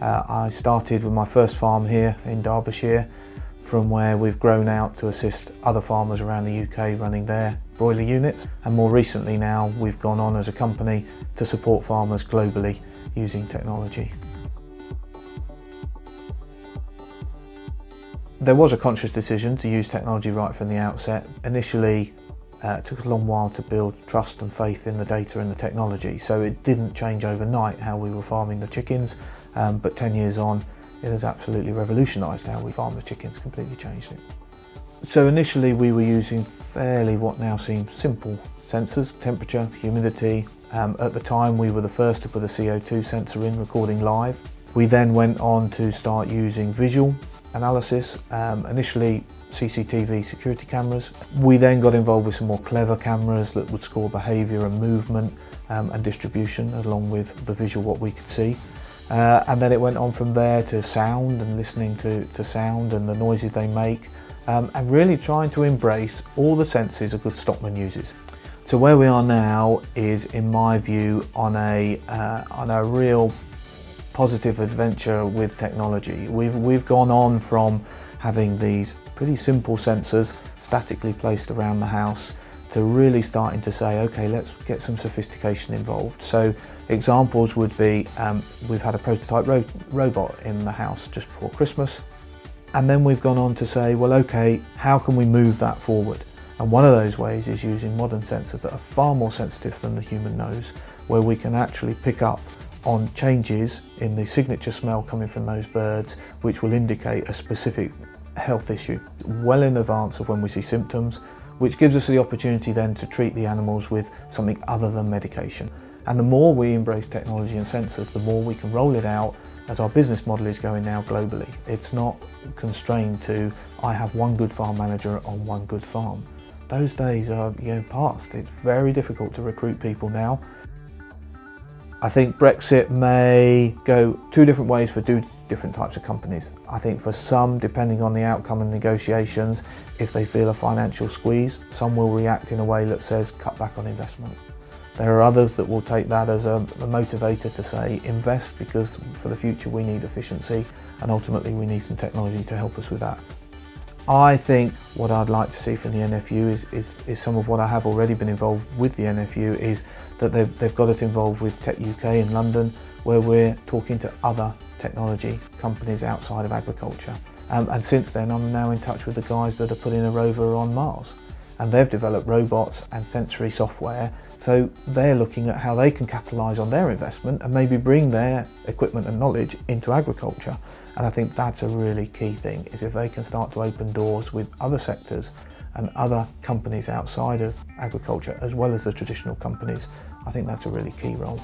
I started with my first farm here in Derbyshire, from where we've grown out to assist other farmers around the UK running their broiler units, and more recently now we've gone on as a company to support farmers globally using technology. There was a conscious decision to use technology right from the outset. Initially, it took us a long while to build trust and faith in the data and the technology, so it didn't change overnight how we were farming the chickens, but 10 years on it has absolutely revolutionised how we farm the chickens, completely changed it. So initially we were using fairly what now seem simple sensors, temperature, humidity. At the time we were the first to put a CO2 sensor in, recording live. We then went on to start using visual analysis, initially CCTV security cameras. We then got involved with some more clever cameras that would score behaviour and movement and distribution, along with the visual what we could see. And then it went on from there to sound and listening to sound and the noises they make, and really trying to embrace all the senses a good stockman uses. So where we are now is, in my view, on a real positive adventure with technology. We've gone on from having these pretty simple sensors statically placed around the house to really starting to say, okay, let's get some sophistication involved. So examples would be, we've had a prototype robot in the house just before Christmas, and then we've gone on to say, well, okay, how can we move that forward? And one of those ways is using modern sensors that are far more sensitive than the human nose, where we can actually pick up on changes in the signature smell coming from those birds, which will indicate a specific health issue well in advance of when we see symptoms, which gives us the opportunity then to treat the animals with something other than medication. And the more we embrace technology and sensors, the more we can roll it out, as our business model is going now globally. It's not constrained to, I have one good farm manager on one good farm. Those days are past. It's very difficult to recruit people now. I think Brexit may go two different ways for two different types of companies. I think for some, depending on the outcome and negotiations, if they feel a financial squeeze, some will react in a way that says cut back on investment. There are others that will take that as a motivator to say invest, because for the future we need efficiency and ultimately we need some technology to help us with that. I think what I'd like to see from the NFU is some of what I have already been involved with the NFU, is that they've got us involved with Tech UK in London, where we're talking to other technology companies outside of agriculture. And since then I'm now in touch with the guys that are putting a rover on Mars. And they've developed robots and sensory software, so they're looking at how they can capitalise on their investment and maybe bring their equipment and knowledge into agriculture. And I think that's a really key thing, is if they can start to open doors with other sectors and other companies outside of agriculture, as well as the traditional companies, I think that's a really key role.